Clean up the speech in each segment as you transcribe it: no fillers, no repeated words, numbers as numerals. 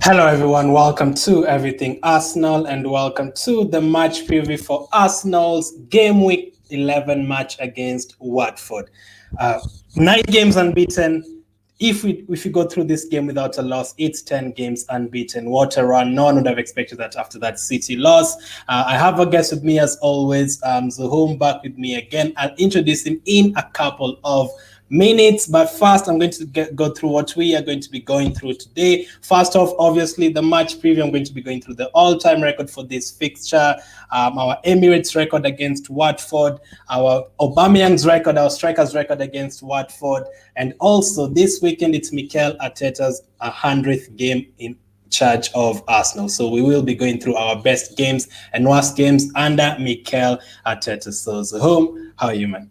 Hello, everyone. Welcome to Everything Arsenal and welcome to the match preview for Arsenal's game week 11 match against Watford. 9 games unbeaten. If we go through this game without a loss, it's 10 games unbeaten. What a run. No one would have expected that after that City loss. I have a guest with me as always, Zuhum, back with me again. I'll introduce him in a couple of minutes, but first I'm going to go through what we are going to be going through today. First off, obviously the match preview. I'm going to be going through the all-time record for this fixture, our Emirates record against Watford, our AUBAMEYANG's record, our strikers record against Watford, and also this weekend it's MIKEL ARTETA'S 100th game in charge of Arsenal. So we will be going through our best games and worst games under MIKEL ARTETA. So home, how are you, man?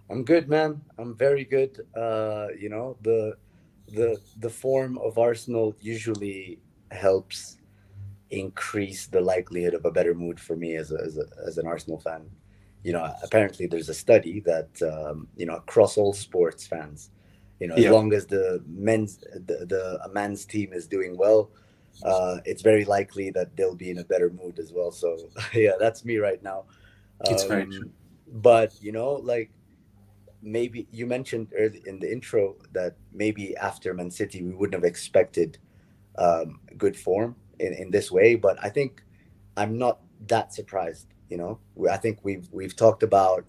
I'm good, man. I'm very good. The form of Arsenal usually helps increase the likelihood of a better mood for me as an Arsenal fan. Apparently there's a study that across all sports fans, as long as a man's team is doing well, it's very likely that they'll be in a better mood as well. So yeah, that's me right now. It's very true. But maybe you mentioned early in the intro that maybe after Man City we wouldn't have expected good form in this way, but I think I'm not that surprised. I think we've talked about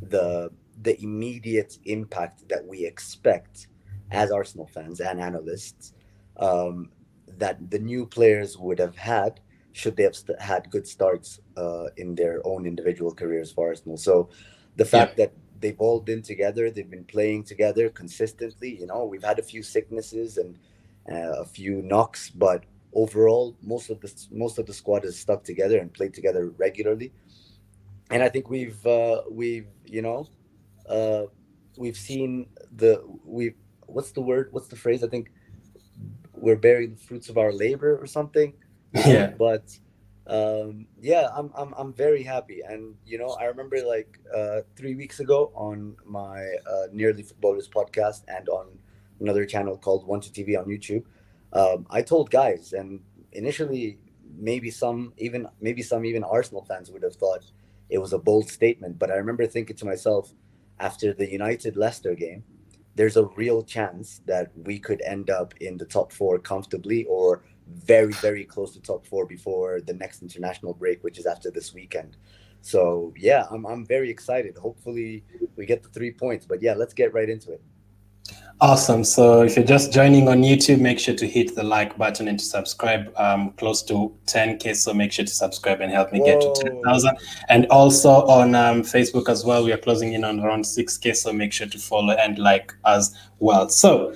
the immediate impact that we expect as Arsenal fans and analysts, that the new players would have had should they have had good starts in their own individual careers for Arsenal. So the fact that they've all been together, they've been playing together consistently. We've had a few sicknesses and a few knocks, but overall, most of the squad has stuck together and played together regularly. And I think we've seen what's the word? What's the phrase? I think we're bearing the fruits of our labor or something. Yeah. But yeah, I'm very happy. And I remember 3 weeks ago on my Nearly Footballers podcast and on another channel called One to TV on YouTube, I told guys, and initially maybe some even Arsenal fans would have thought it was a bold statement, but I remember thinking to myself, after the United Leicester game, there's a real chance that we could end up in the top four comfortably, or very, very close to top four before the next international break, which is after this weekend. So yeah, I'm very excited. Hopefully we get the 3 points. But yeah, let's get right into it. Awesome. So if you're just joining on YouTube, make sure to hit the like button and to subscribe. Close to 10K, so make sure to subscribe and help me get to 10,000. And also on Facebook as well, we are closing in on around 6K, so make sure to follow and like as well. So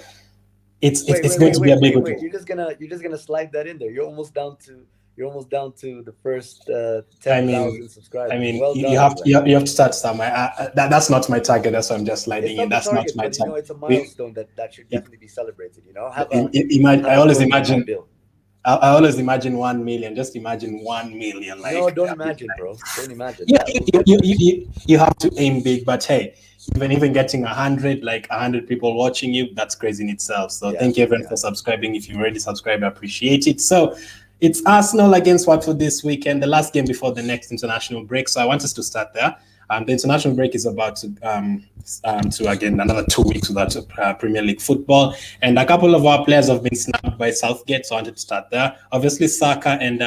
it's going to be a big week. You're just gonna slide that in there. You're almost down to the first 10,000 subscribers. I mean, well you have to start somewhere. That's not my target. That's why I'm just sliding in. That's not my target. It's a milestone that should definitely be celebrated. I always imagine. I always imagine 1 million. Just imagine 1 million. No, don't imagine, bro. Don't imagine. Yeah, you have to aim big. But hey, even getting 100, 100 people watching you, that's crazy in itself. So thank you everyone for subscribing. If you've already subscribed, I appreciate it. So it's Arsenal against Watford this weekend, the last game before the next international break. So I want us to start there. The international break is about to again another 2 weeks without Premier League football, and a couple of our players have been snapped by Southgate. So I wanted to start there. Obviously, Saka and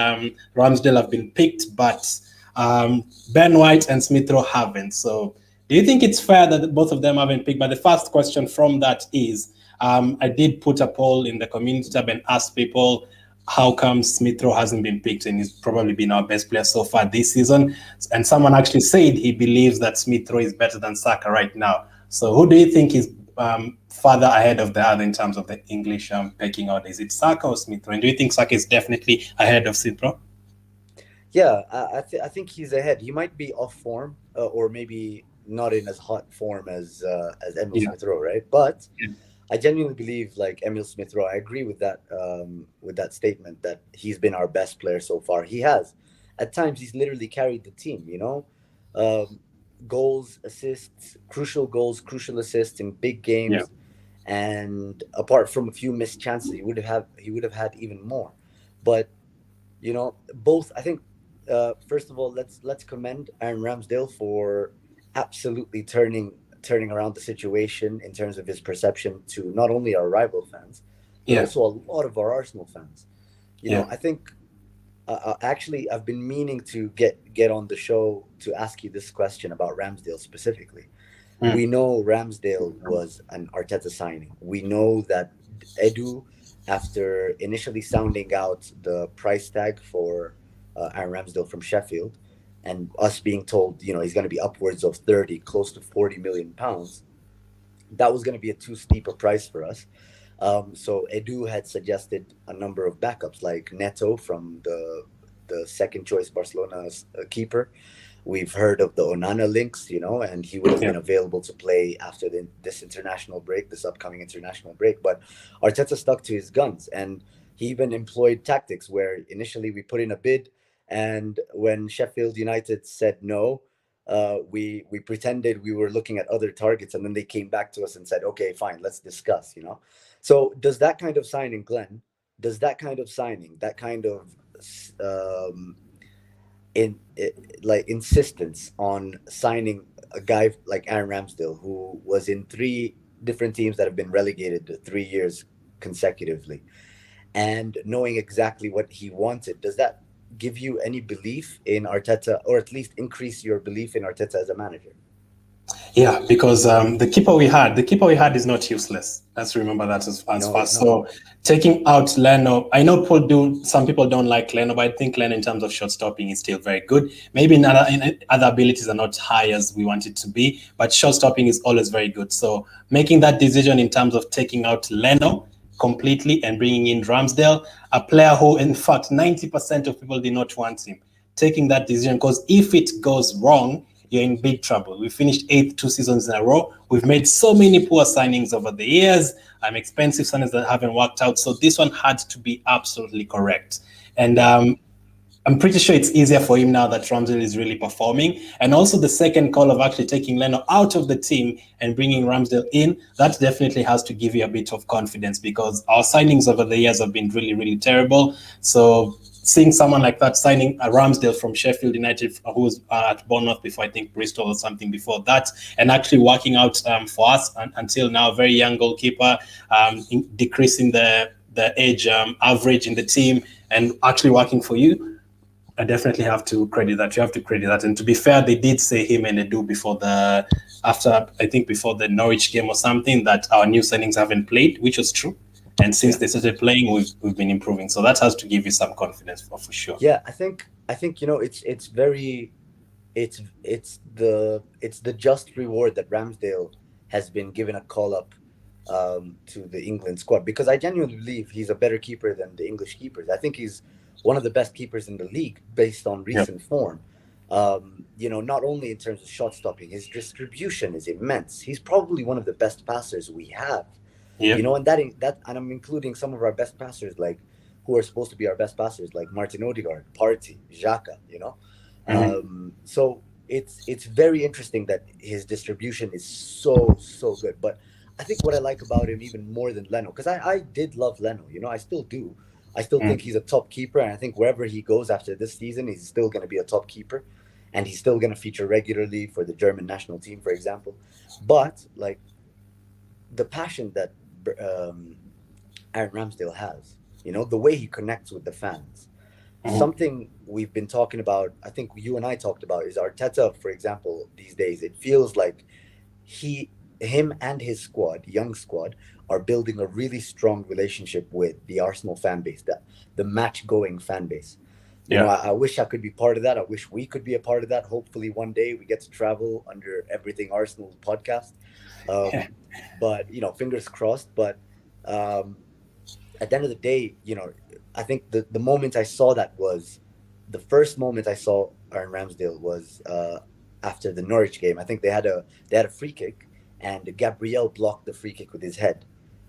Ramsdale have been picked, but Ben White and Smith Rowe haven't. So do you think it's fair that both of them haven't picked? But the first question from that is, I did put a poll in the community tab and asked people, how come Smith Rowe hasn't been picked, and he's probably been our best player so far this season? And someone actually said he believes that Smith Rowe is better than Saka right now. So who do you think is further ahead of the other in terms of the English pecking order? Is it Saka or Smith Rowe? And do you think Saka is definitely ahead of Smith Rowe? Yeah, I think he's ahead. He might be off form, or maybe not in as hot form as Emile Smith Rowe, right? But I genuinely believe, Emile Smith Rowe, I agree with that statement that he's been our best player so far. He has. At times, he's literally carried the team, goals, assists, crucial assists in big games. and apart from a few missed chances, he would have had even more. But both, I think, first of all, let's commend Aaron Ramsdale for absolutely turning around the situation in terms of his perception to not only our rival fans, but Yeah. also a lot of our Arsenal fans. Yeah. I think actually I've been meaning to get on the show to ask you this question about Ramsdale specifically. We know Ramsdale was an Arteta signing. We know that Edu, after initially sounding out the price tag for Aaron Ramsdale from Sheffield, and us being told, he's going to be upwards of 30, close to 40 million pounds, that was going to be a too steep a price for us. So Edu had suggested a number of backups, like Neto from the second choice Barcelona's keeper. We've heard of the Onana links, and he would have been available to play after this upcoming international break. But Arteta stuck to his guns, and he even employed tactics where initially we put in a bid, and when Sheffield United said no, we pretended we were looking at other targets, and then they came back to us and said, "Okay, fine, let's discuss." So does that kind of signing, Glenn? Does that kind of signing, that kind of insistence on signing a guy like Aaron Ramsdale, who was in 3 different teams that have been relegated to 3 years consecutively, and knowing exactly what he wanted, does that give you any belief in Arteta, or at least increase your belief in Arteta as a manager? Yeah, because the keeper we had is not useless. Let's remember that as fast. So taking out Leno, I know some people don't like Leno, but I think Leno in terms of shot stopping is still very good. Maybe in other abilities are not high as we want it to be, but shot stopping is always very good. So making that decision in terms of taking out Leno completely and bringing in Ramsdale, a player who, in fact, 90% of people did not want him. Taking that decision, because if it goes wrong, you're in big trouble. We finished 8th 2 seasons in a row. We've made so many poor signings over the years. Expensive signings that haven't worked out. So this one had to be absolutely correct. And I'm pretty sure it's easier for him now that Ramsdale is really performing. And also the second call of actually taking Leno out of the team and bringing Ramsdale in, that definitely has to give you a bit of confidence, because our signings over the years have been really, really terrible. So seeing someone like that signing a Ramsdale from Sheffield United, who was at Bournemouth before, I think Bristol or something before that, and actually working out for us until now, very young goalkeeper, decreasing the age average in the team, and actually working for you, I definitely have to credit that. You have to credit that. And to be fair, they did say him and Edu before the Norwich game or something, that our new signings haven't played, which was true. And since they started playing, we've been improving. So that has to give you some confidence for sure. Yeah, I think it's very it's the just reward that Ramsdale has been given a call up to the England squad, because I genuinely believe he's a better keeper than the English keepers. I think he's one of the best keepers in the league based on recent form. Not only in terms of shot stopping, his distribution is immense. He's probably one of the best passers we have. And and I'm including some of our best passers, like who are supposed to be our best passers, like Martin Odegaard, Partey, Xhaka. So it's very interesting that his distribution is so good. But I think what I like about him even more than Leno, because I did love Leno, I still do. I still think he's a top keeper, and I think wherever he goes after this season, he's still going to be a top keeper, and he's still going to feature regularly for the German national team, for example. But like the passion that Aaron Ramsdale has, the way he connects with the fans. Something we've been talking about, I think you and I talked about, is Arteta, for example, these days. It feels like him and his squad, young squad, are building a really strong relationship with the Arsenal fan base, the match-going fan base. I wish I could be part of that. I wish we could be a part of that. Hopefully one day we get to travel under Everything Arsenal podcast. But, fingers crossed. But at the end of the day, I think the moment I saw that was the first moment I saw Aaron Ramsdale was after the Norwich game. I think they had a free kick, and Gabriel blocked the free kick with his head,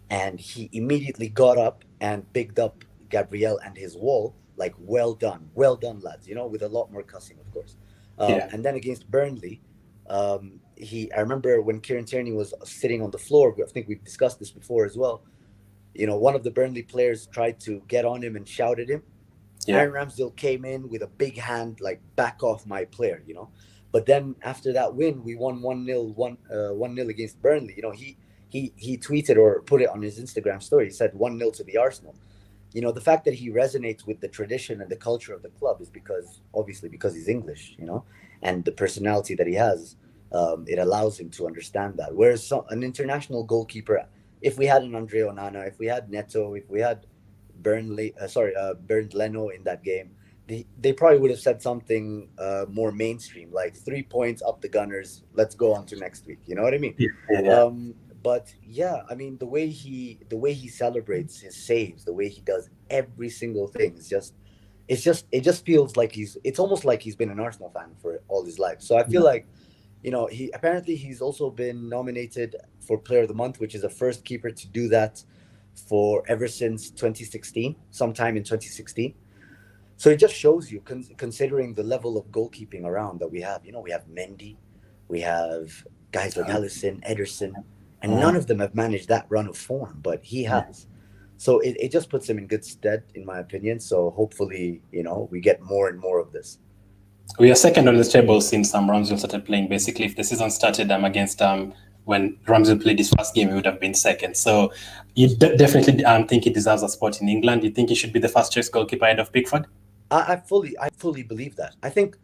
and he immediately got up and picked up Gabriel and his wall, like, well done, lads, with a lot more cussing, of course. And then against Burnley, I remember when Kieran Tierney was sitting on the floor. I think we've discussed this before as well. One of the Burnley players tried to get on him and shout at him. Yeah. Aaron Ramsdale came in with a big hand, like, back off my player. But then after that win, we won 1-0, 1-0 against Burnley. He tweeted or put it on his Instagram story. He said 1-0 to the Arsenal. The fact that he resonates with the tradition and the culture of the club is obviously because he's English, and the personality that he has, it allows him to understand that. Whereas an international goalkeeper, if we had an Andre Onana, if we had Neto, if we had Bernd Leno in that game, they probably would have said something more mainstream, like 3 points up the Gunners. Let's go on to next week. You know what I mean? Yeah. But yeah, I mean, the way he celebrates his saves, the way he does every single thing it just feels like it's almost like he's been an Arsenal fan for all his life. So I feel like, he's also been nominated for Player of the Month, which is the first keeper to do that ever since 2016, sometime in 2016. So it just shows you, considering the level of goalkeeping around that we have. We have Mendy, we have guys like Alisson, Ederson, and none of them have managed that run of form, but he has. So it just puts him in good stead, in my opinion. So hopefully, we get more and more of this. We are second on the table since Ramsdale started playing. Basically, if the season started against when Ramsdale played his first game, he would have been second. So you definitely think he deserves a spot in England. You think he should be the first choice goalkeeper ahead of Pickford? I fully believe that. I think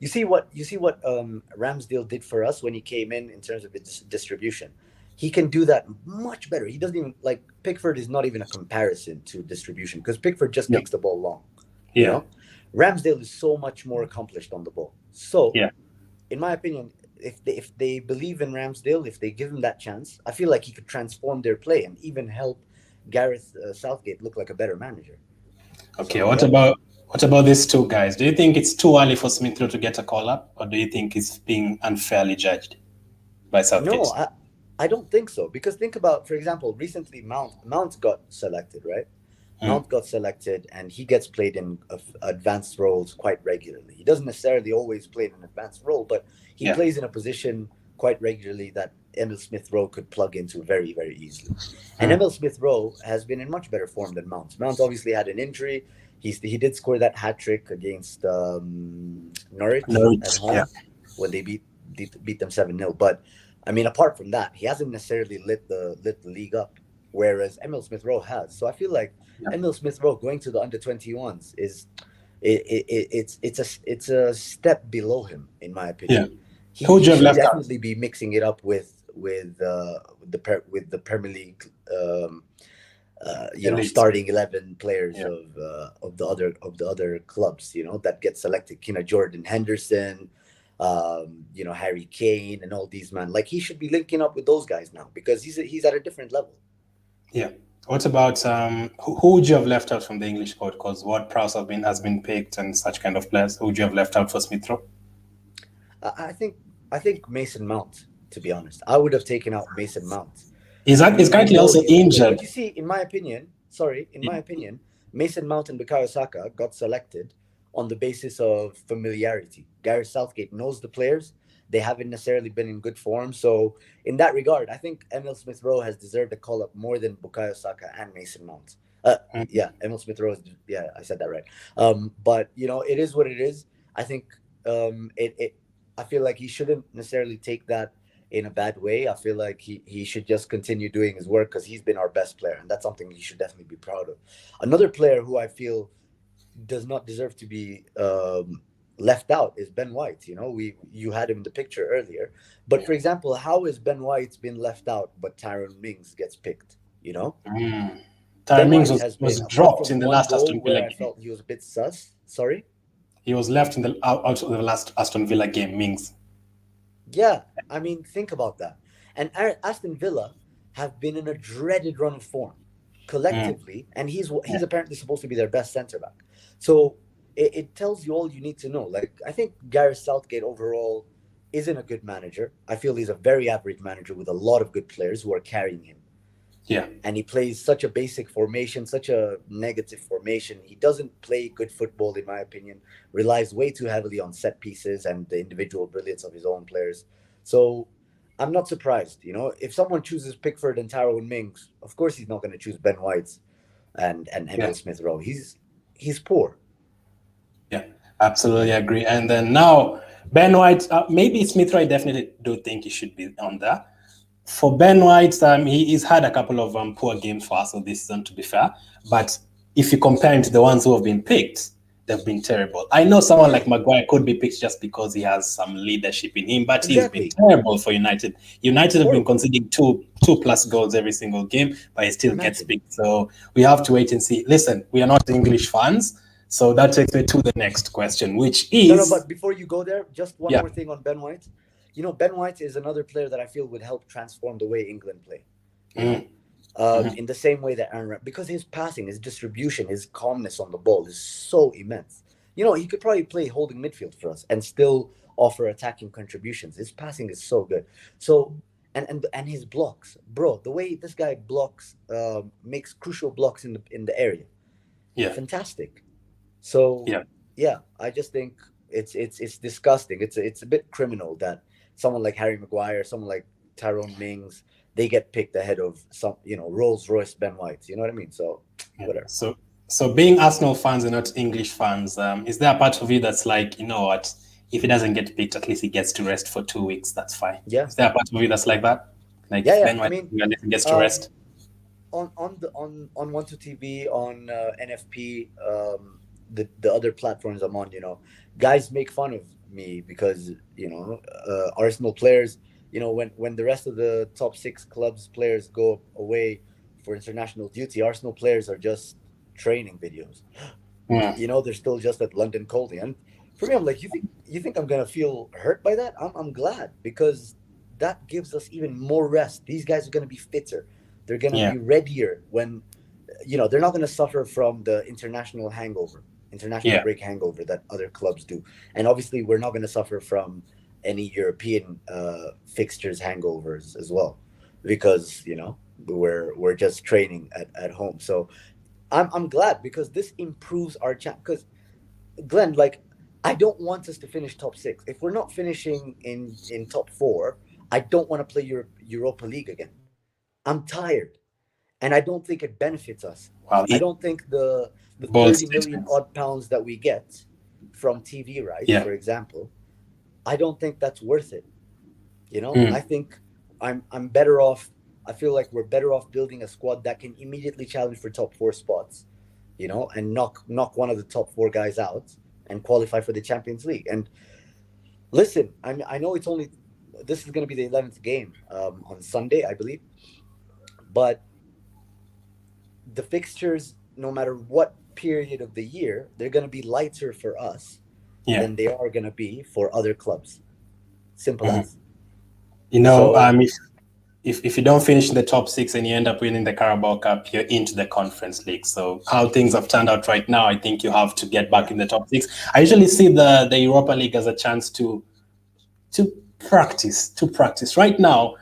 you see what Ramsdale did for us when he came in terms of its distribution. He can do that much better. He doesn't even, like, Pickford is not even a comparison to distribution, because Pickford just kicks the ball long. Ramsdale is so much more accomplished on the ball. So, in my opinion, if they believe in Ramsdale, if they give him that chance, I feel like he could transform their play and even help Gareth Southgate look like a better manager. Okay, so, what about these two guys? Do you think it's too early for Smith Rowe to get a call up, or do you think he's being unfairly judged by Southgate? No, I don't think so, because think about, for example, recently Mount got selected, right? Mount got selected, and he gets played in advanced roles quite regularly. He doesn't necessarily always play in an advanced role, but he plays in a position quite regularly that Emile Smith Rowe could plug into very, very easily. And Emile Smith Rowe has been in much better form than Mount. Mount obviously had an injury. He did score that hat trick against Norwich at home when they beat them 7-0. But I mean, apart from that, he hasn't necessarily lit the league up, whereas Emile Smith Rowe has. So I feel like Emile Smith Rowe going to the under-21s it's a step below him, in my opinion. He should definitely be mixing it up with the Premier League, starting 11 players of the other clubs, that get selected. Jordan Henderson, Harry Kane, and all these men. Like, he should be linking up with those guys now, because he's at a different level. Yeah. What about who would you have left out from the English squad? Because Ward-Prowse has been picked and such kind of players. Who would you have left out for Smith Rowe? I think Mason Mount. To be honest, I would have taken out Mason Mount. Is currently also injured? But you see, in my opinion, Mason Mount and Bukayo Saka got selected on the basis of familiarity. Gareth Southgate knows the players. They haven't necessarily been in good form. So in that regard, I think Emile Smith Rowe has deserved a call-up more than Bukayo Saka and Mason Mount. Emile Smith Rowe, I said that right. But, it is what it is. I think I feel like he shouldn't necessarily take that in a bad way. I feel like he should just continue doing his work, because he's been our best player, and that's something he should definitely be proud of. Another player who I feel does not deserve to be left out is Ben White. You had him in the picture earlier, but for example, how has Ben White been left out but Tyrone Mings gets picked? Tyrone Mings was dropped in the last Aston Villa game. I felt he was a bit sus. Sorry, he was left out of the last Aston Villa game. Mings. Yeah, I mean, think about that. And Aston Villa have been in a dreaded run of form collectively, and he's apparently supposed to be their best centre back. So it tells you all you need to know. Like, I think Gareth Southgate overall isn't a good manager. I feel he's a very average manager with a lot of good players who are carrying him. Yeah. And he plays such a basic formation, such a negative formation. He doesn't play good football, in my opinion. Relies way too heavily on set pieces and the individual brilliance of his own players. So I'm not surprised. You know, if someone chooses Pickford and Tyrone Mings, of course he's not going to choose Ben White and Emil Smith Rowe. He's poor. Yeah, absolutely agree. And then now Ben White, maybe Smith Rowe, I definitely do think he should be on there. For Ben White, he's had a couple of poor games for Arsenal this season, to be fair. But if you compare him to the ones who have been picked, they've been terrible. I know someone like Maguire could be picked just because he has some leadership in him, but he's been terrible for United. United have been conceding two plus goals every single game, but he still gets picked. So we have to wait and see. Listen, we are not English fans. So that takes me to the next question, which is... No, but before you go there, just one more thing on Ben White. You know, Ben White is another player that I feel would help transform the way England play. You know? In the same way that Aaron... Because his passing, his distribution, his calmness on the ball is so immense. You know, he could probably play holding midfield for us and still offer attacking contributions. His passing is so good. So... And his blocks. Bro, the way this guy blocks, makes crucial blocks in the area. Yeah. Fantastic. So I just think it's disgusting. It's a bit criminal that someone like Harry Maguire, someone like Tyrone Mings, they get picked ahead of some, you know, Rolls Royce Ben White. You know what I mean? So whatever. So being Arsenal fans and not English fans, is there a part of you that's like, you know what, if he doesn't get picked, at least he gets to rest for 2 weeks. That's fine. Yeah. Is there a part of you that's like that? Like Ben White, at least he gets to rest. On 1-2TV, on NFP, the other platforms I'm on, you know, guys make fun of me because, you know, Arsenal players, you know, when the rest of the top 6 clubs players go away for international duty, Arsenal players are just training videos. You know, they're still just at London Colney. And for me, I'm like, you think I'm gonna feel hurt by that? I'm glad, because that gives us even more rest. These guys are gonna be fitter. They're gonna be readier when, you know, they're not gonna suffer from the international break hangover that other clubs do. And obviously we're not gonna suffer from any European fixtures hangovers as well, because, you know, we're just training at home. So I'm glad, because this improves our chance. Because Glenn, like, I don't want us to finish top 6. If we're not finishing in top 4, I don't want to play Europa League again. I'm tired, and I don't think it benefits us. I don't think the 30 million odd pounds that we get from TV rights, for example, I don't think that's worth it. You know, I think I'm better off. I feel like we're better off building a squad that can immediately challenge for top 4 spots, you know, and knock one of the top 4 guys out and qualify for the Champions League. And listen, I know this is going to be the 11th game on Sunday, I believe, but the fixtures, no matter what period of the year, they're going to be lighter for us than they are going to be for other clubs. Simple as. You know, if you don't finish in the top 6 and you end up winning the Carabao Cup, you're into the Conference League. So how things have turned out right now, I think you have to get back in the top 6. I usually see the Europa League as a chance to practice. Right now,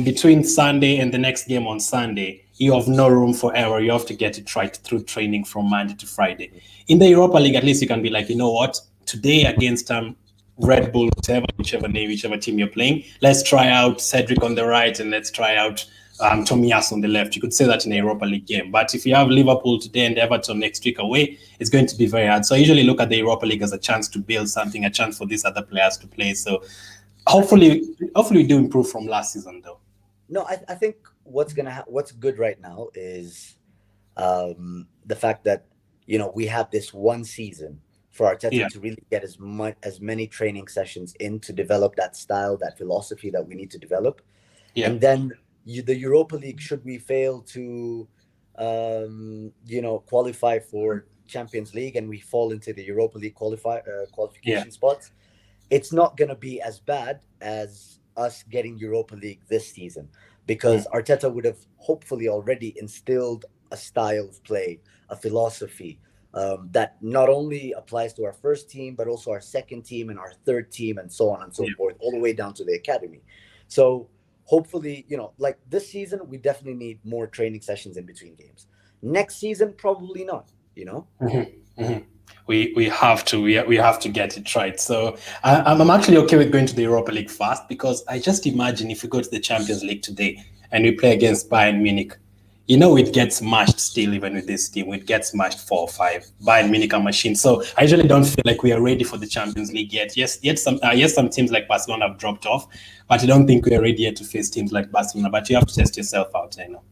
between Sunday and the next game on Sunday, you have no room for error. You have to get it right through training from Monday to Friday. In the Europa League, at least you can be like, you know what, today against Red Bull, whichever team you're playing, let's try out Cedric on the right and let's try out Tomiyasu on the left. You could say that in a Europa League game. But if you have Liverpool today and Everton next week away, it's going to be very hard. So I usually look at the Europa League as a chance to build something, a chance for these other players to play. So hopefully we do improve from last season, though. No, I think what's good right now is the fact that, you know, we have this one season for Arteta to really get as many training sessions in to develop that style, that philosophy that we need to develop. And then the Europa League, should we fail to, you know, qualify for Champions League and we fall into the Europa League qualification spots, it's not going to be as bad as us getting Europa League this season, because Arteta would have hopefully already instilled a style of play, a philosophy, that not only applies to our first team, but also our second team and our third team and so on and so forth, all the way down to the academy. So hopefully, you know, like this season, we definitely need more training sessions in between games. Next season, probably not, you know? We have to we have to get it right. So I'm actually okay with going to the Europa League fast, because I just imagine if we go to the Champions League today and we play against Bayern Munich, it gets smashed still. Even with this team, it gets smashed 4-5. Bayern Munich are machine. So I usually don't feel like we are ready for the Champions League yet. Yes, some teams like Barcelona have dropped off, but I don't think we are ready yet to face teams like Barcelona. But you have to test yourself out, I know.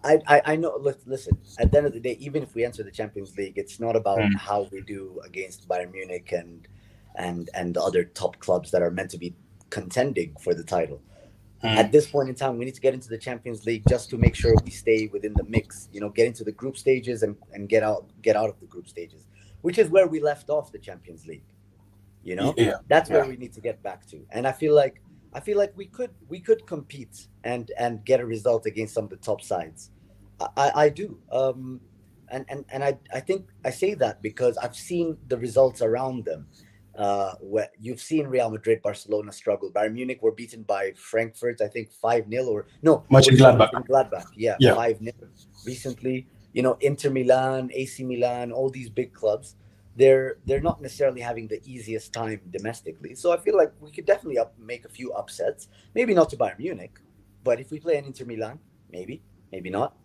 I know. Listen, at the end of the day, even if we enter the Champions League, it's not about how we do against Bayern Munich and the other top clubs that are meant to be contending for the title. At this point in time, we need to get into the Champions League just to make sure we stay within the mix. Get into the group stages and get out of the group stages, which is where we left off the Champions League. That's where we need to get back to. And I feel like we could compete and get a result against some of the top sides. I do. And I think I say that because I've seen the results around them. Where you've seen Real Madrid, Barcelona struggle. Bayern Munich were beaten by Frankfurt, I think 5-0 or no, Mönchengladbach. Yeah, 5-0 recently. Inter Milan, AC Milan, all these big clubs. They're not necessarily having the easiest time domestically. So I feel like we could definitely make a few upsets. Maybe not to Bayern Munich, but if we play an Inter Milan, maybe not.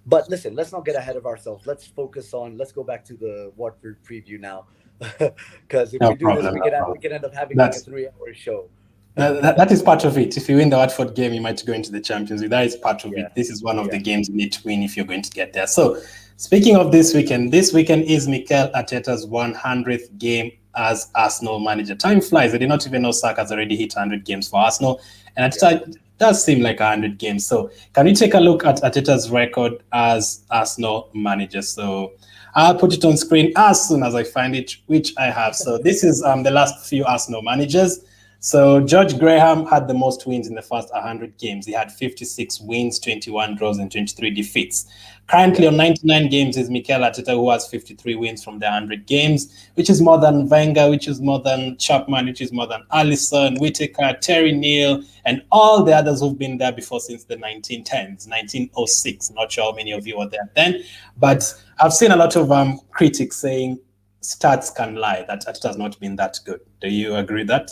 But listen, let's not get ahead of ourselves. Let's go back to the Watford preview now. Because if we do this, we can end up having like a 3-hour show. That is part of it. If you win the Watford game, you might go into the Champions League. That is part of it. This is one of the games you need to win if you're going to get there. So, speaking of this weekend is Mikel Arteta's 100th game as Arsenal manager. Time flies. I did not even know Saka's already hit 100 games for Arsenal. And Arteta does seem like 100 games. So, can we take a look at Arteta's record as Arsenal manager? So, I'll put it on screen as soon as I find it, which I have. So, this is the last few Arsenal managers. So George Graham had the most wins in the first 100 games. He had 56 wins, 21 draws, and 23 defeats. Currently on 99 games is Mikel Arteta, who has 53 wins from the 100 games, which is more than Wenger, which is more than Chapman, which is more than Alisson, Whittaker, Terry Neal, and all the others who've been there before since the 1910s, 1906. Not sure how many of you were there then, but I've seen a lot of critics saying stats can lie, that Arteta has not been that good. Do you agree with that?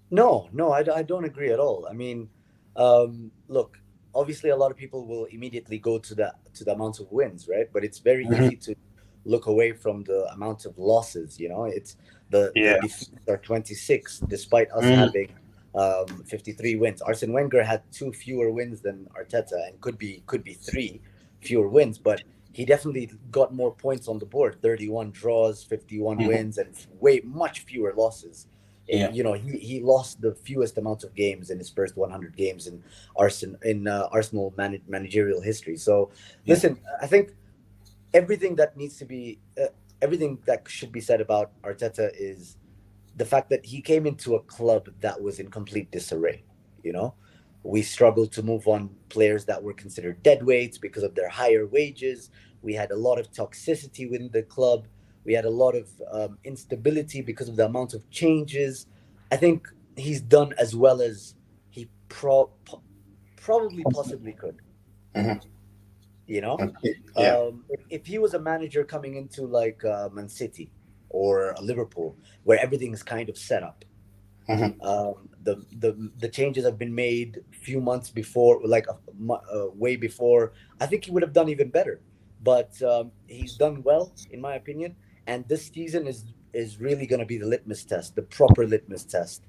No, I don't agree at all. I mean, look, obviously a lot of people will immediately go to the amount of wins, right? But it's very easy to look away from the amount of losses. It's the defeats are 26, despite us having 53 wins. Arsene Wenger had 2 fewer wins than Arteta, and could be 3 fewer wins, but he definitely got more points on the board: 31 draws, 51 wins, and much fewer losses. He lost the fewest amount of games in his first 100 games in Arsenal managerial history. So, listen, I think everything that should be said about Arteta is the fact that he came into a club that was in complete disarray. We struggled to move on players that were considered deadweights because of their higher wages. We had a lot of toxicity within the club. We had a lot of instability because of the amount of changes. I think he's done as well as he possibly could. If he was a manager coming into like Man City or Liverpool, where everything is kind of set up, the changes have been made a few months before, way before. I think he would have done even better. But he's done well, in my opinion. And this season is really going to be the litmus test, the proper litmus test,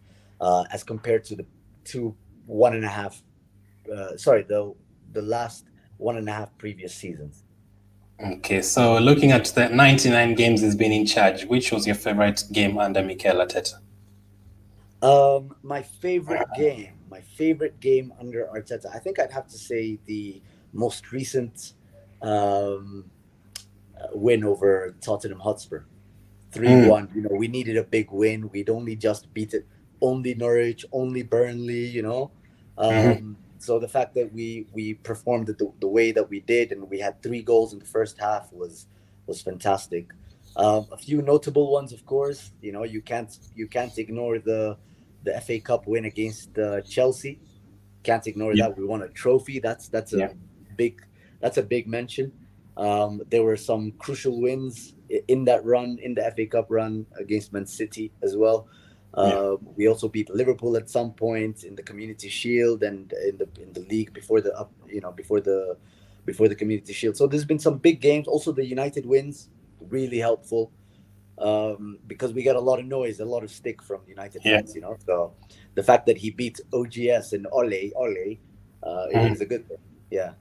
as compared to the last 1.5 previous seasons. Okay, so looking at the 99 games he's been in charge, which was your favorite game under Mikel Arteta? My favorite game under Arteta, I think I'd have to say the most recent win over Tottenham Hotspur, 3-1. We needed a big win. We'd only just beat it, only Norwich, only Burnley. So the fact that we performed it the way that we did, and we had 3 goals in the first half was fantastic. A few notable ones, of course. You can't ignore the FA Cup win against Chelsea. Can't ignore that. We won a trophy. That's a big mention. There were some crucial wins in that run, in the FA Cup run against Man City as well. We also beat Liverpool at some point in the Community Shield and in the league before the Community Shield. So there's been some big games. Also, the United wins really helpful because we got a lot of noise, a lot of stick from United fans. You know, so the fact that he beat OGS and Ole is a good thing. Yeah.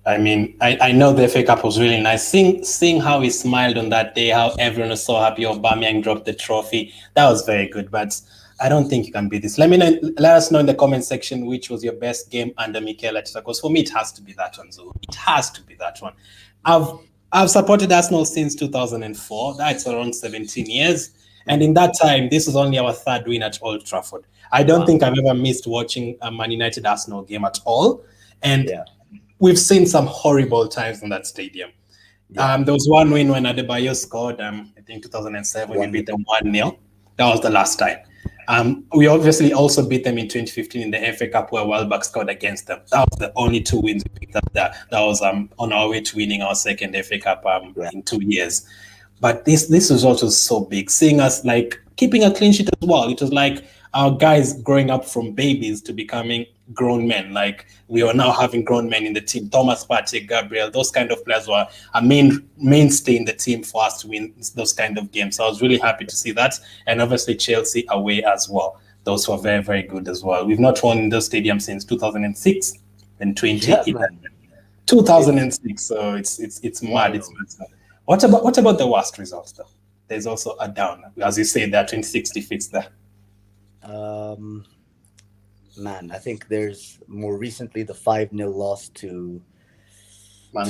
I mean, I know the FA Cup was really nice. Seeing how he smiled on that day, how everyone was so happy Aubameyang dropped the trophy, that was very good. But I don't think you can beat this. Let us know in the comment section which was your best game under Mikel Arteta. Because for me, it has to be that one. So it has to be that one. I've supported Arsenal since 2004. That's around 17 years. And in that time, this was only our third win at Old Trafford. I don't think I've ever missed watching a Man United Arsenal game at all. And we've seen some horrible times in that stadium. There was one win when Adebayo scored, I think 2007, we beat them 1-0. That was the last time. We obviously also beat them in 2015 in the FA Cup where Welbeck scored against them. That was the only 2 wins we picked up there. That was on our way to winning our second FA Cup in 2 years. But this was also so big, seeing us like keeping a clean sheet as well. It was like our guys growing up from babies to becoming grown men. Like we are now having grown men in the team. Thomas Partey, Gabriel, those kind of players were a mainstay in the team for us to win those kind of games. So I was really happy to see that. And obviously Chelsea away as well. Those were very, very good as well. We've not won in those stadiums since 2006 and 2011. 2006. So it's mad. It's mad. What about the worst results though? There's also a down. As you say, there are 20 defeats there. Man, I think there's more recently the 5-0 loss to Man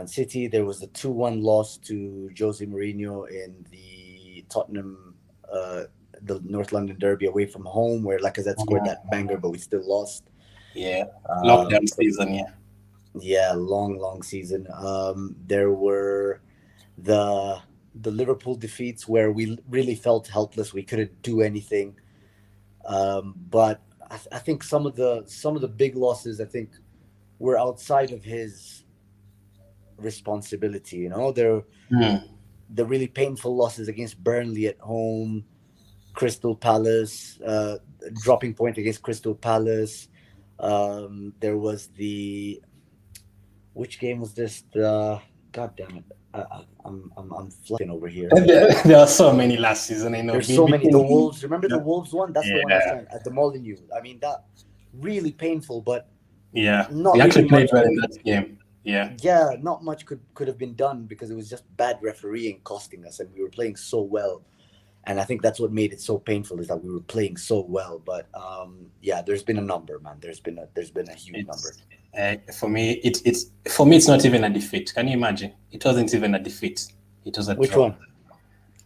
City. There was the 2-1 loss to Jose Mourinho in the Tottenham, the North London derby away from home, where Lacazette scored that banger, but we still lost. Yeah, lockdown season. Yeah, long season. There were the Liverpool defeats where we really felt helpless. We couldn't do anything. But I think some of the big losses, I think, were outside of his responsibility. You know, the really painful losses against Burnley at home, Crystal Palace, dropping point against Crystal Palace. There was which game was this? God damn it! I'm fluffing over here. There are so many last season. I know. There's so many. The Wolves. Remember the Wolves one? That's the one I was trying at the Molyneux. I mean, that really painful, but we actually played well in that game. Yeah, not much could have been done because it was just bad refereeing costing us, and we were playing so well. And I think that's what made it so painful, is that we were playing so well. But there's been a number, man. There's been a huge number. For me, it's not even a defeat. Can you imagine? It wasn't even a defeat. It was a Which draw. one?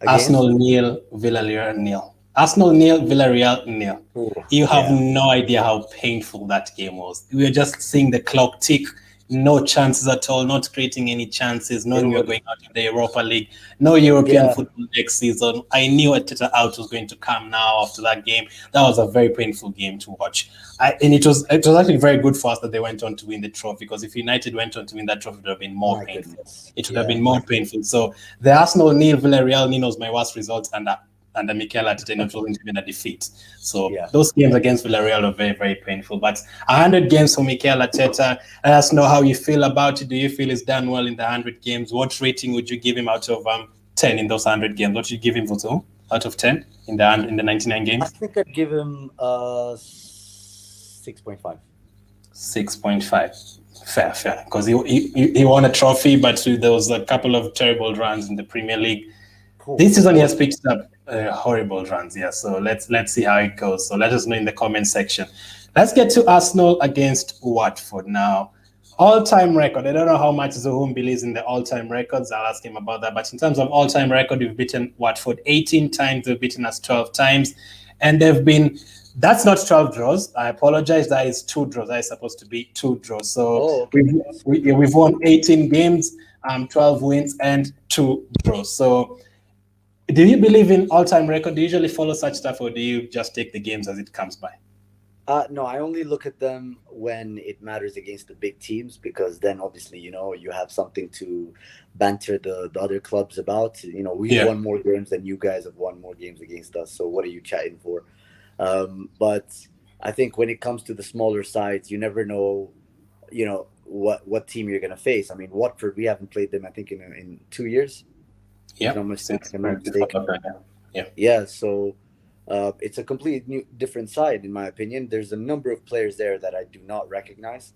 Arsenal 0, Villarreal 0. Arsenal 0, Villarreal 0. You have no idea how painful that game was. We were just seeing the clock tick. No chances at all, not creating any chances, knowing we were going out of the Europa League, no European football next season. I knew ARTETA out was going to come now after that game. That was a very painful game to watch. And it was actually very good for us that they went on to win the trophy, because if United went on to win that trophy, it would have been more painful. It would have been more painful. So the Arsenal 0, Villarreal 0 was my worst result, and under Mikel Arteta, it wasn't even a defeat. So those games against Villarreal are very, very painful. But 100 games for Mikel Arteta. Let us know how you feel about it. Do you feel he's done well in the 100 games? What rating would you give him out of 10 in those 100 games? What would you give him for 2 out of 10 in the 99 games? I think I'd give him 6.5. 6.5. Fair. Because he won a trophy, but there was a couple of terrible runs in the Premier League. This season he has picked up horrible runs, so let's see how it goes. So let us know in the comment section. Let's get to Arsenal against Watford now. All-time record. I don't know how much Zohum believes in the all-time records. I'll ask him about that. But in terms of all-time record, we've beaten Watford 18 times. They've beaten us 12 times. And that's not 12 draws. I apologize. That is 2 draws. That is supposed to be 2 draws. So we've won 18 games, 12 wins, and 2 draws. So do you believe in all-time record? Do you usually follow such stuff, or do you just take the games as it comes by? No, I only look at them when it matters against the big teams, because then obviously, you have something to banter the other clubs about. We've won more games than you guys have won more games against us. So what are you chatting for? But I think when it comes to the smaller sides, you never know, what team you're going to face. I mean, Watford, we haven't played them, I think, in 2 years. Yeah. If I'm not mistaken. Yeah. Yeah. So it's a completely different side, in my opinion. There's a number of players there that I do not recognize,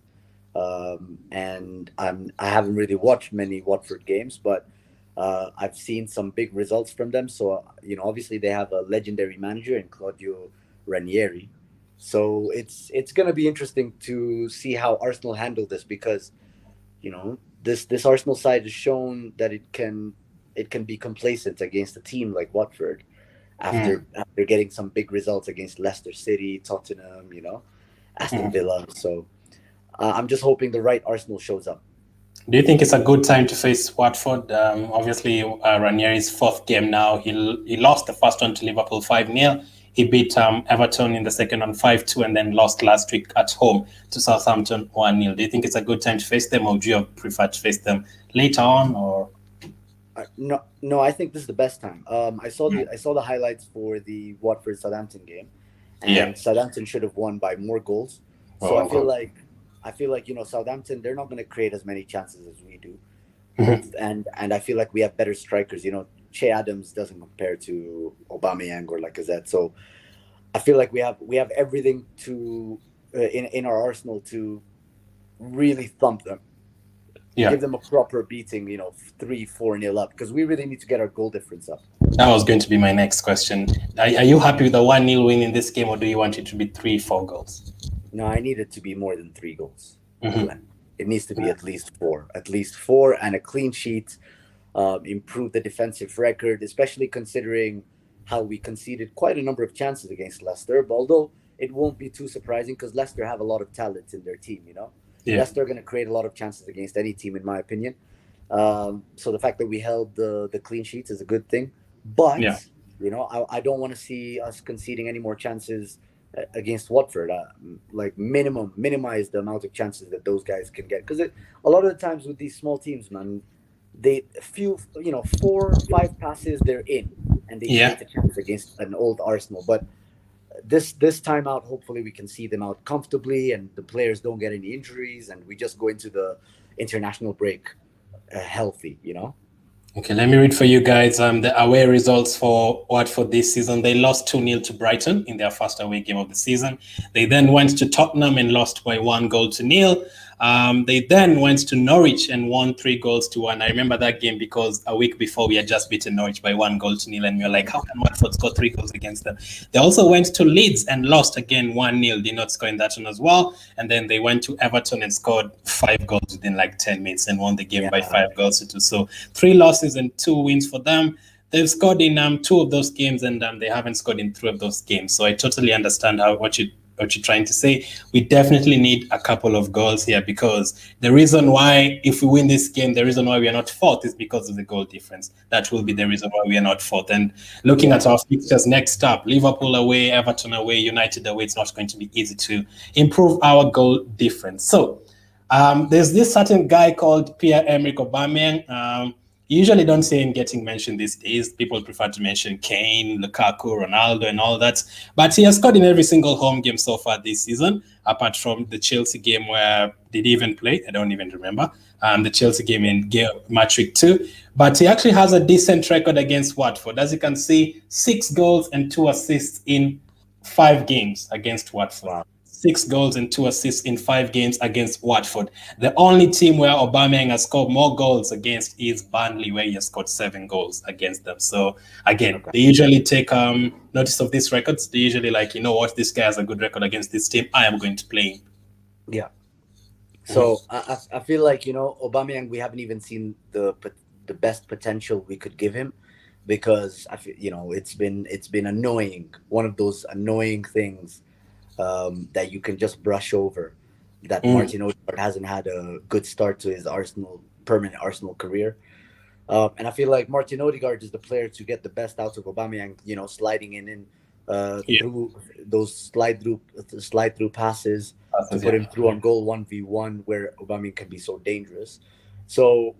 and I haven't really watched many Watford games, but I've seen some big results from them. So obviously they have a legendary manager in Claudio Ranieri. So it's gonna be interesting to see how Arsenal handle this, because this Arsenal side has shown that it can be complacent against a team like Watford after getting some big results against Leicester City, Tottenham, Aston Villa. So I'm just hoping the right Arsenal shows up. Do you think it's a good time to face Watford? Obviously, Ranieri's fourth game now. He lost the first one to Liverpool 5-0. He beat Everton in the second one 5-2, and then lost last week at home to Southampton 1-0. Do you think it's a good time to face them, or do you prefer to face them later on? Or No, I think this is the best time. I saw the highlights for the Watford Southampton game, and Southampton should have won by more goals. So I feel like Southampton, they're not going to create as many chances as we do, and I feel like we have better strikers. Che Adams doesn't compare to Aubameyang or Lacazette. So I feel like we have everything to in our arsenal to really thump them. Give them a proper beating, 3-4-0 up, because we really need to get our goal difference up. That was going to be my next question. Are you happy with the 1-0 win in this game, or do you want it to be 3-4 goals? No, I need it to be more than 3 goals. It needs to be at least 4, and a clean sheet. Improve the defensive record, especially considering how we conceded quite a number of chances against Leicester. But although it won't be too surprising, because Leicester have a lot of talent in their team, Leicester are going to create a lot of chances against any team, in my opinion. So the fact that we held the clean sheets is a good thing. But, I don't want to see us conceding any more chances against Watford. Minimize the amount of chances that those guys can get. Because a lot of the times with these small teams, man, 4 or 5 passes, they're in. And they create a chance against an old Arsenal. But this time out, hopefully we can see them out comfortably, and the players don't get any injuries, and we just go into the international break healthy, Okay, let me read for you guys the away results for Watford this season. They lost 2-0 to Brighton in their first away game of the season. They then went to Tottenham and lost by 1-0. They then went to Norwich and won 3-1. I remember that game because a week before we had just beaten Norwich by 1-0, and we were like, how can Watford score 3 goals against them? They also went to Leeds and lost again 1-0. Did not score in that one as well. And then they went to Everton and scored 5 goals within like 10 minutes and won the game by 5-2. So 3 losses and 2 wins for them. They've scored in 2 of those games, and they haven't scored in 3 of those games. So I totally understand what you're trying to say. We definitely need a couple of goals here, because the reason why, if we win this game, the reason why we are not fourth is because of the goal difference. That will be the reason why we are not fourth. And looking at our fixtures next up, Liverpool away, Everton away, United away, it's not going to be easy to improve our goal difference. So there's this certain guy called Pierre-Emerick Aubameyang. You usually don't see him getting mentioned these days. People prefer to mention Kane, Lukaku, Ronaldo, and all that. But he has scored in every single home game so far this season, apart from the Chelsea game where did he even play? I don't even remember. The Chelsea game in match week 2. But he actually has a decent record against Watford. As you can see, 6 goals and 2 assists in 5 games against Watford. Wow. 6 goals and 2 assists in 5 games against Watford. The only team where Aubameyang has scored more goals against is Burnley, where he has scored 7 goals against them. So again, they usually take notice of these records. They usually this guy has a good record against this team. I am going to play him. Yeah. So I feel like Aubameyang, we haven't even seen the best potential we could give him, because I feel it's been annoying. One of those annoying things. That you can just brush over, that Martin Odegaard hasn't had a good start to his permanent Arsenal career. And I feel like Martin Odegaard is the player to get the best out of Aubameyang, sliding in through those slide through passes to put him through on goal 1v1 where Aubameyang can be so dangerous. So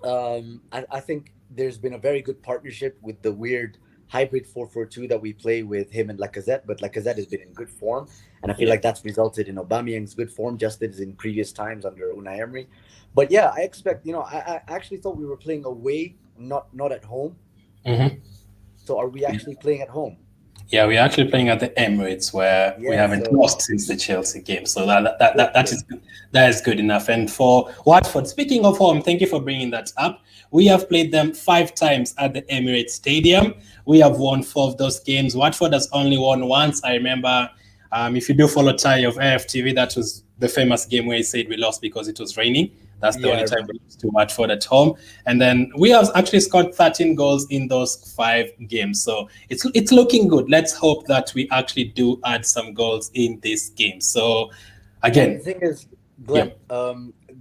I think there's been a very good partnership with the weird hybrid 4-4-2 that we play with him and Lacazette, but Lacazette has been in good form, and I feel like that's resulted in Aubameyang's good form, just as in previous times under Unai Emery. But yeah, I expect, I actually thought we were playing away, not at home. So are we actually playing at home? Yeah, we're actually playing at the Emirates, where we haven't lost since the Chelsea game. So that is good enough. And for Watford, speaking of home, thank you for bringing that up. We have played them 5 times at the Emirates Stadium. We have won 4 of those games. Watford has only won once. I remember, if you do follow Ty of AFTV, that was the famous game where he said we lost because it was raining. That's the only time we lost to Watford at home. And then we have actually scored 13 goals in those 5 games. So it's looking good. Let's hope that we actually do add some goals in this game. So again, the thing is, Glenn,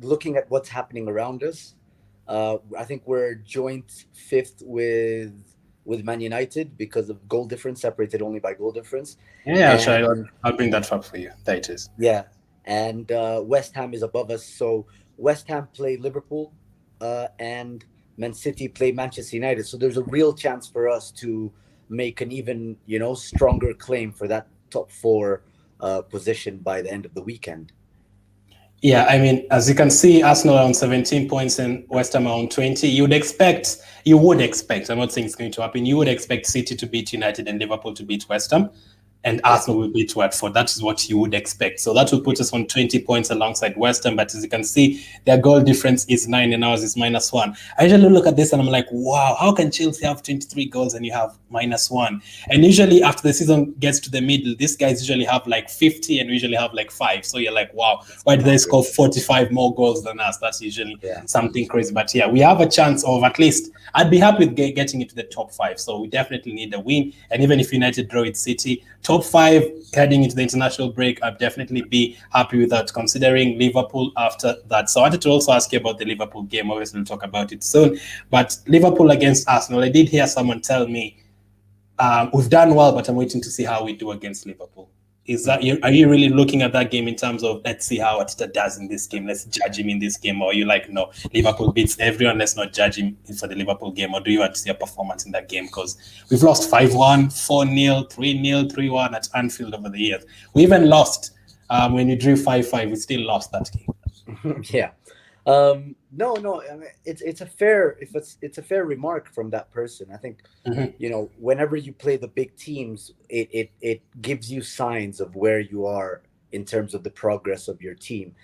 looking at what's happening around us, I think we're joint 5th with Man United because of goal difference, separated only by goal difference. Yeah, sure. I'll bring that up for you. There it is. Yeah. And West Ham is above us. So West Ham play Liverpool and Man City play Manchester United. So there's a real chance for us to make an even, stronger claim for that top 4 position by the end of the weekend. Yeah, I mean, as you can see, Arsenal are on 17 points and West Ham are on 20. You would expect, I'm not saying it's going to happen, you would expect City to beat United and Liverpool to beat West Ham, and Arsenal will beat Watford. That is what you would expect. So that will put us on 20 points alongside West Ham. But as you can see, their goal difference is 9 and ours is -1. I usually look at this and I'm like, wow, how can Chelsea have 23 goals and you have -1? And usually after the season gets to the middle, these guys usually have like 50 and we usually have like 5. So you're like, wow, why did they score 45 more goals than us? That's usually something crazy. But yeah, we have a chance of at least, I'd be happy with getting into the top 5. So we definitely need a win. And even if United draw with City, top 5 heading into the international break, I'd definitely be happy with that, considering Liverpool after that. So I wanted to also ask you about the Liverpool game. Obviously, we'll talk about it soon. But Liverpool against Arsenal, I did hear someone tell me, we've done well, but I'm waiting to see how we do against Liverpool. Are you really looking at that game in terms of, let's see how Arteta does in this game, let's judge him in this game? Or are you like, no, Liverpool beats everyone, let's not judge him for the Liverpool game? Or do you want to see a performance in that game? Because we've lost 5-1, 4-0, 3-0, 3-1 at Anfield over the years. We even lost when we drew 5-5, we still lost that game. Yeah. No, I mean, it's a fair remark from that person. I think whenever you play the big teams, it gives you signs of where you are in terms of the progress of your team.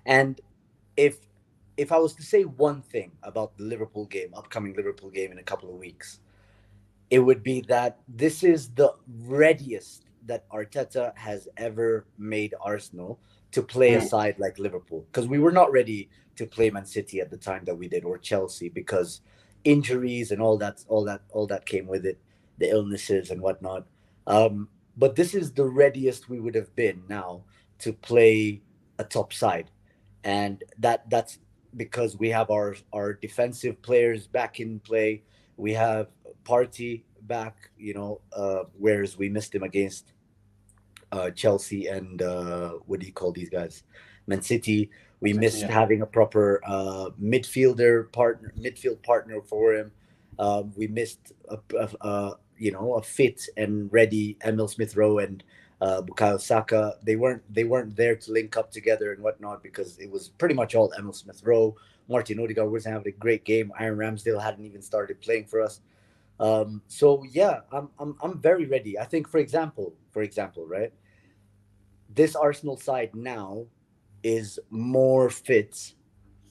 And if I was to say one thing about the upcoming Liverpool game in a couple of weeks, it would be that this is the readiest that Arteta has ever made Arsenal to play a side like Liverpool, because we were not ready to play Man City at the time that we did, or Chelsea, because injuries and all that came with it, the illnesses and whatnot. But this is the readiest we would have been now to play a top side, and that's because we have our defensive players back in play. We have Partey back, whereas we missed him against Chelsea and what do you call these guys? Man City. We missed having a proper midfield partner for him. We missed a fit and ready Emil Smith Rowe and Bukayo Saka. They weren't there to link up together and whatnot, because it was pretty much all Emil Smith Rowe. Martin Odegaard wasn't having a great game. Aaron Ramsdale hadn't even started playing for us. So yeah, I'm very ready. I think, for example, right, this Arsenal side now is more fit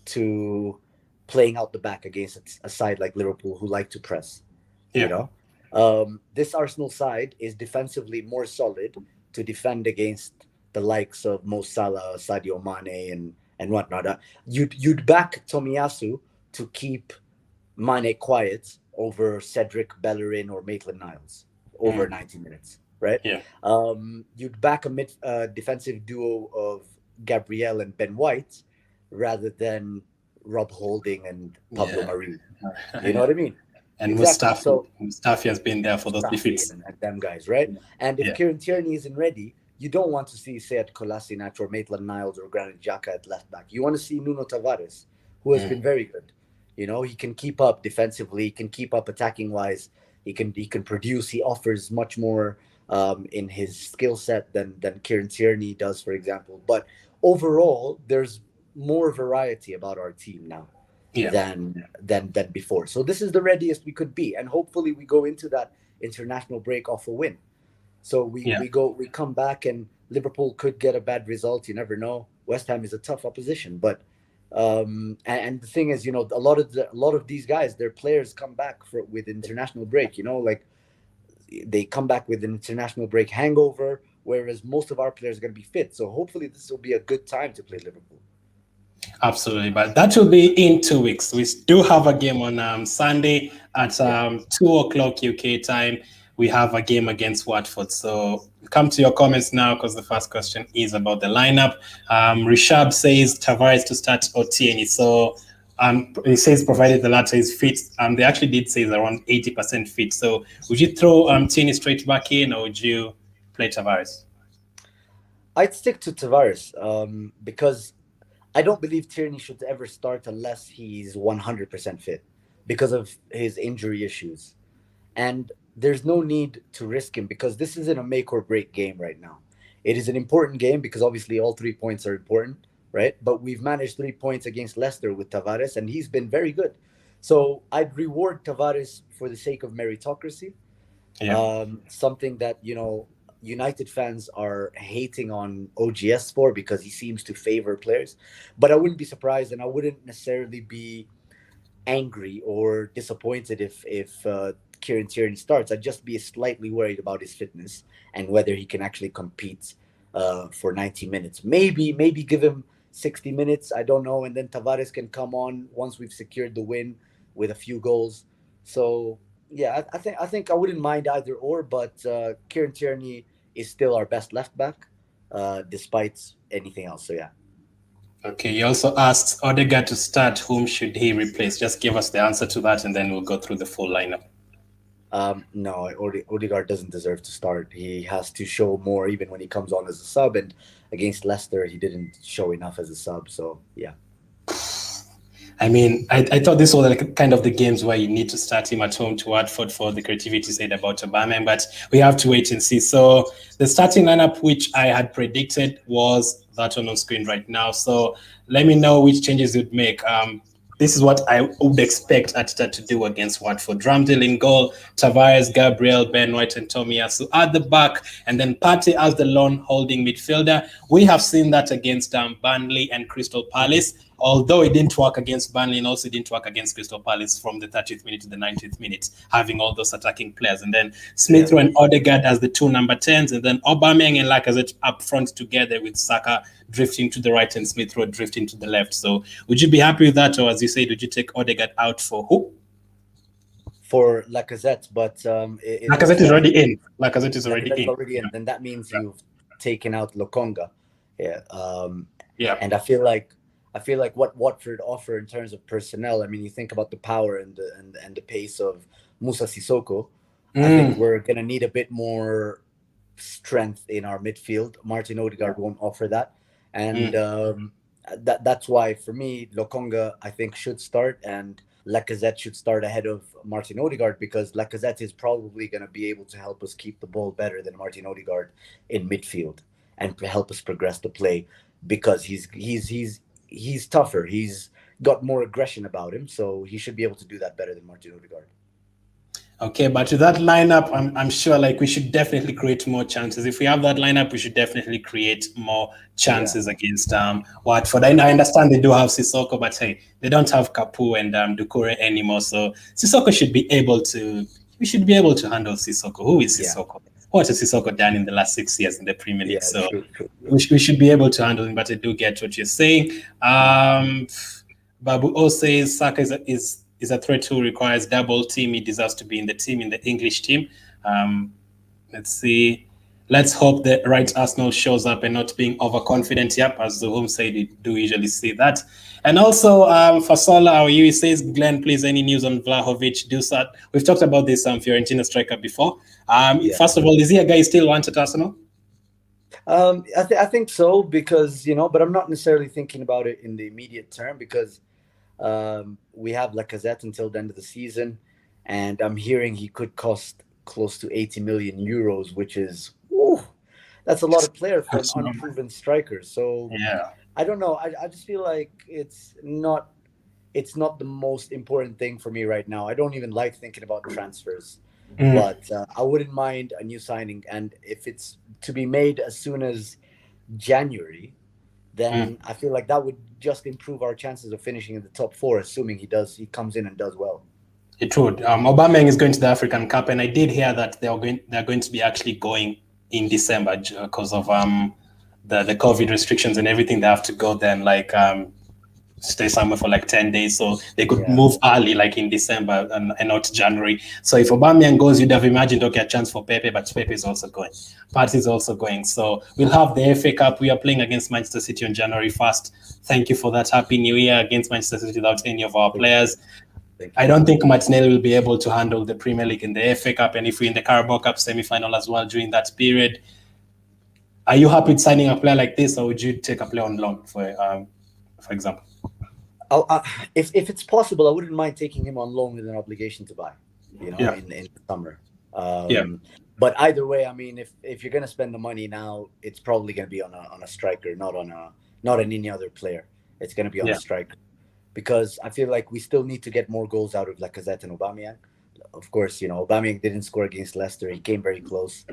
to playing out the back against a side like Liverpool who like to press. This Arsenal side is defensively more solid to defend against the likes of Mo Salah, Sadio Mane, and whatnot. You'd back Tomiyasu to keep Mane quiet over Cedric Bellerin or Maitland-Niles over 90 minutes, right? Yeah. You'd back a defensive duo of Gabriel and Ben White rather than Rob Holding and Pablo Mari. You know what I mean? And exactly. Mustafi has been there for those defeats. And them guys, right? And if Kieran Tierney isn't ready, you don't want to see Sead Kolasinac or Maitland-Niles or Granit Xhaka at left back. You want to see Nuno Tavares, who has been very good. You know, he can keep up defensively, he can keep up attacking wise, he can produce, he offers much more in his skill set than Kieran Tierney does, for example. But overall, there's more variety about our team now than before. So this is the readiest we could be, and hopefully we go into that international break off a win. So we come back, and Liverpool could get a bad result. You never know. West Ham is a tough opposition, but and the thing is, you know, a lot of these guys, their players come back with international break. You know, like they come back with an international break hangover, whereas most of our players are going to be fit. So hopefully this will be a good time to play Liverpool. Absolutely, but that will be in 2 weeks. We do have a game on Sunday at 2:00 UK time. We have a game against Watford. So come to your comments now, because the first question is about the lineup. Rishab says Tavares to start or Tierney. So he says provided the latter is fit. They actually did say it's around 80% fit. So would you throw Tierney straight back in, or would you play Tavares? I'd stick to Tavares because I don't believe Tierney should ever start unless he's 100% fit because of his injury issues. And there's no need to risk him because this isn't a make or break game right now. It is an important game because obviously all 3 points are important, right? But we've managed 3 points against Leicester with Tavares, and he's been very good. So I'd reward Tavares for the sake of meritocracy. Something that, you know, United fans are hating on OGS for because he seems to favor players. But I wouldn't be surprised, and I wouldn't necessarily be angry or disappointed if Kieran Tierney starts. I'd just be slightly worried about his fitness and whether he can actually compete for 90 minutes. Maybe give him 60 minutes. I don't know. And then Tavares can come on once we've secured the win with a few goals. So yeah, I think I wouldn't mind either or, but Kieran Tierney is still our best left back, despite anything else. So yeah. Okay, he also asked Odegaard to start. Whom should he replace? Just give us the answer to that, and then we'll go through the full lineup. No, Odegaard doesn't deserve to start. He has to show more, even when he comes on as a sub. And against Leicester, he didn't show enough as a sub. So yeah. I mean, I thought this was like kind of the games where you need to start him at home to Watford for the creativity said about AUBAMEYANG, but we have to wait and see. So the starting lineup, which I had predicted, was that one on screen right now. So let me know which changes you'd make. This is what I would expect ARTETA to do against Watford. Ramsdale in goal, Tavares, Gabriel, Ben White, and Tomiyasu at the back, and then Partey as the lone holding midfielder. We have seen that against Burnley and Crystal Palace, although it didn't work against Burnley and also didn't work against Crystal Palace from the 30th minute to the 90th minute, having all those attacking players. And then Smith Rowe and Odegaard as the 2 number 10s, and then AUBAMEYANG and Lacazette up front together with Saka drifting to the right and Smith Rowe drifting to the left. So would you be happy with that, or as you said, would you take Odegaard out for who? For Lacazette, but Lacazette is already in. Lacazette is already in. Yeah. Then that means you've taken out Lokonga. Yeah. And I feel like what Watford offer in terms of personnel. I mean, you think about the power and the pace of Moussa Sissoko. I think we're gonna need a bit more strength in our midfield. Martin Odegaard won't offer that, and that's why for me Lokonga I think should start, and Lacazette should start ahead of Martin Odegaard, because Lacazette is probably going to be able to help us keep the ball better than Martin Odegaard in midfield and help us progress the play, because he's tougher. He's got more aggression about him, so he should be able to do that better than Martin Odegaard. Okay, but with that lineup, I'm sure like we should definitely create more chances. If we have that lineup, we should definitely create more chances against Watford. I understand they do have Sissoko, but hey, they don't have Capu and Doucouré anymore. So Sissoko should be able to. We should be able to handle Sissoko. Who is Sissoko? What has Sissoko done in the last 6 years in the Premier League? So true. We should be able to handle him. But I do get what you're saying. Babu O says Saka is a threat who requires double team. He deserves to be in the team, in the English team. Let's see. let's hope the right Arsenal shows up and not being overconfident. Yep, as the home said, we do usually see that. And also for Sola, how you, he says, Glenn, please, any news on Vlahovic, Dusan? We've talked about this Fiorentina striker before. First of all, is he a guy you still want at Arsenal? I think so, because, but I'm not necessarily thinking about it in the immediate term, because we have Lacazette until the end of the season, and I'm hearing he could cost close to 80 million euros, which is, that's a lot of players for an unproven striker. So yeah, I don't know. I just feel like it's not the most important thing for me right now. I don't even like thinking about transfers, but I wouldn't mind a new signing. And if it's to be made as soon as January, then I feel like that would just improve our chances of finishing in the top 4, assuming he comes in and does well. It would. AUBAMEYANG is going to the African Cup, and I did hear that they're going to be actually going in December because of the COVID restrictions and everything. They have to go then, like stay somewhere for like 10 days, so they could move early, like in December and not January. So if AUBAMEYANG goes, you'd have imagined, okay, a chance for Pepe, but Pepe is also going. Partey is also going. So we'll have the FA Cup. We are playing against Manchester City on January 1st. Thank you for that. Happy New Year against Manchester City without any of our players. I don't think Martinelli will be able to handle the Premier League and the FA Cup, and if we're in the Carabao Cup semi-final as well during that period. Are you happy with signing a player like this, or would you take a player on loan, for example? If it's possible, I wouldn't mind taking him on loan with an obligation to buy, in the summer. But either way, I mean, if you're going to spend the money now, it's probably going to be on a striker, not on any other player. It's going to be on a striker, because I feel like we still need to get more goals out of Lacazette and AUBAMEYANG. Of course, AUBAMEYANG didn't score against Leicester. He came very close.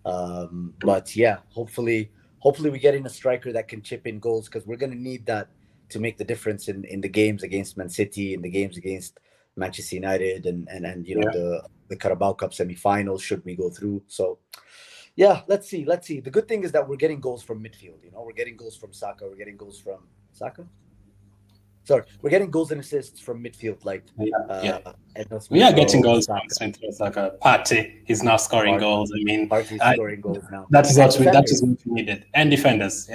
But yeah, hopefully we get in a striker that can chip in goals, because we're going to need that to make the difference in the games against Man City, in the games against Manchester United, and the Carabao Cup semi-finals, should we go through. So yeah, let's see. The good thing is that we're getting goals from midfield. We're getting goals from Saka. We're getting goals from Saka. Sorry, we're getting goals and assists from midfield, like we are getting goals from Smith. Like Partey is now scoring goals. I mean, Partey is scoring goals now. That is what we needed. And defenders,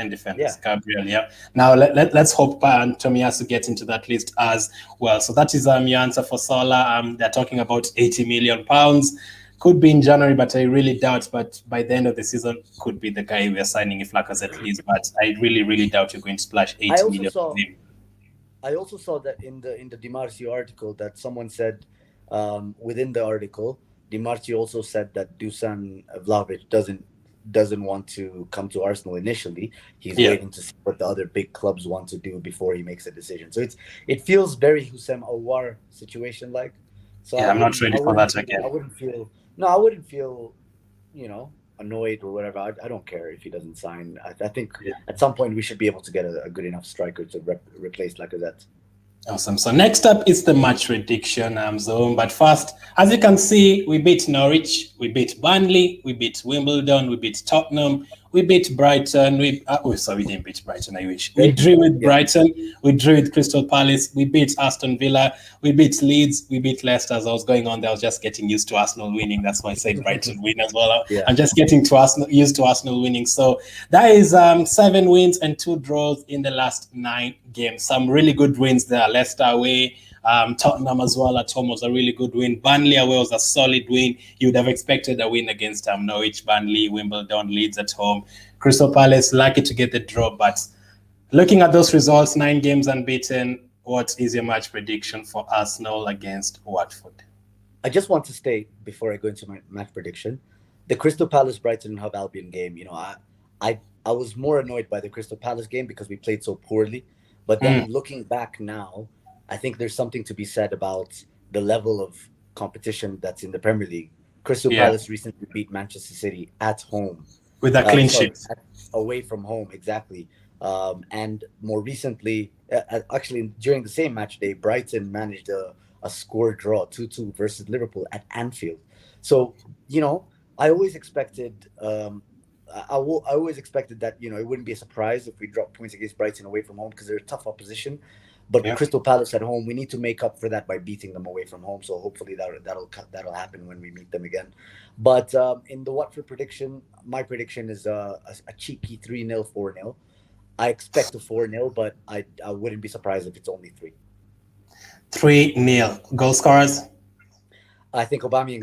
Gabriel. Yeah. Now let's hope Tomiyasu gets into that list as well. So that is your answer for Sola. They're talking about 80 million pounds. Could be in January, but I really doubt. But by the end of the season, could be the guy we are signing if Lacazette leaves. But I really, really doubt you're going to splash 80 million on him. I also saw that in the Di Marzio article, that someone said within the article, Di Marzio also said that Dusan Vlahovic doesn't want to come to Arsenal initially. He's waiting to see what the other big clubs want to do before he makes a decision. So it feels very Houssem Aouar situation like. So I'm not ready for that again. I wouldn't feel annoyed or whatever. I don't care if he doesn't sign. I think at some point we should be able to get a good enough striker to replace Lacazette. Awesome. So next up is the match prediction zone. But first, as you can see, we beat Norwich, we beat Burnley, we beat Wimbledon, we beat Tottenham, we beat Brighton. We didn't beat Brighton. I wish we drew with Brighton. We drew with Crystal Palace. We beat Aston Villa. We beat Leeds. We beat Leicester. As I was going on there, I was just getting used to Arsenal winning. That's why I said Brighton win as well. I'm just getting used to Arsenal winning. So that is 7 wins and 2 draws in the last 9 games. Some really good wins there. Leicester away. Tottenham as well at home was a really good win. Burnley away was a solid win. You would have expected a win against Norwich, Burnley, Wimbledon, Leeds at home. Crystal Palace lucky to get the draw, but looking at those results, 9 games unbeaten, what is your match prediction for Arsenal against Watford? I just want to state before I go into my match prediction, the Crystal Palace Brighton and Hove Albion game. I was more annoyed by the Crystal Palace game because we played so poorly. But then looking back now, I think there's something to be said about the level of competition that's in the Premier League. Crystal Palace recently beat Manchester City at home. With a clean sheet. Away from home, exactly. And more recently, actually during the same match day, Brighton managed a score draw, 2-2 versus Liverpool at Anfield. So, I always expected... I always expected that, it wouldn't be a surprise if we dropped points against Brighton away from home because they're a tough opposition. But Yeah. Crystal Palace at home, we need to make up for that by beating them away from home. So hopefully that'll happen when we meet them again. But in the Watford prediction, my prediction is a cheeky 3-0, 4-0. I expect a 4-0, but I wouldn't be surprised if it's only 3. 3-0. Goal scorers? I think Aubameyang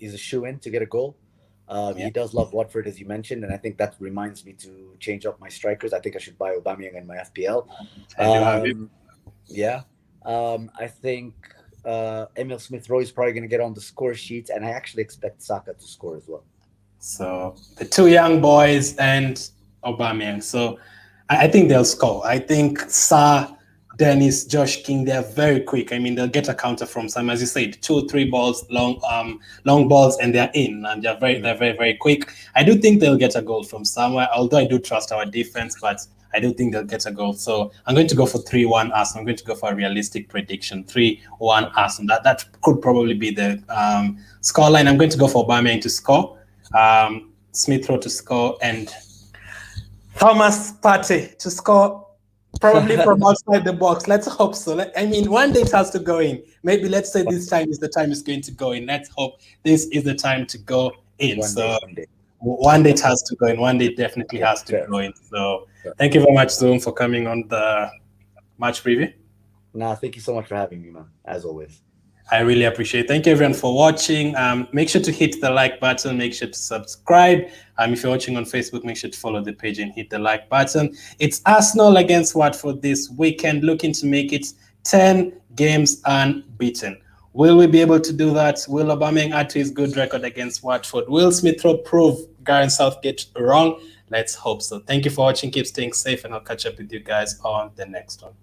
is a shoo-in to get a goal. He does love Watford, as you mentioned, and I think that reminds me to change up my strikers. I think I should buy Aubameyang in my FPL. I think Emil Smith-Rowe is probably going to get on the score sheet, and I actually expect Saka to score as well. So the 2 young boys and Aubameyang. So I think they'll score. I think Sa, Dennis, Josh King, they're very quick. I mean, they'll get a counter from some, as you said, 2 or 3 balls, long balls, and they're in, and they're very quick. I do think they'll get a goal from somewhere, although I do trust our defense, but I do think they'll get a goal. So I'm going to go for 3-1 Arsenal. I'm going to go for a realistic prediction, 3-1 Arsenal. That could probably be the scoreline. I'm going to go for Aubameyang to score, Smith-Rowe to score, and Thomas Partey to score, probably from outside the box. Let's hope so. I mean, one day it has to go in. Maybe let's say this time is the time it's going to go in. Let's hope this is the time to go in. One day it has to go in. One day it definitely has to go in. So thank you very much, Zoom, for coming on the match preview. Nah, thank you so much for having me, man, as always. I really appreciate it. Thank you, everyone, for watching. Make sure to hit the like button. Make sure to subscribe. If you're watching on Facebook, make sure to follow the page and hit the like button. It's Arsenal against Watford this weekend, looking to make it 10 games unbeaten. Will we be able to do that? Will Aubameyang add to his good record against Watford? Will Smith-Rowe prove Gareth Southgate wrong? Let's hope so. Thank you for watching. Keep staying safe, and I'll catch up with you guys on the next one.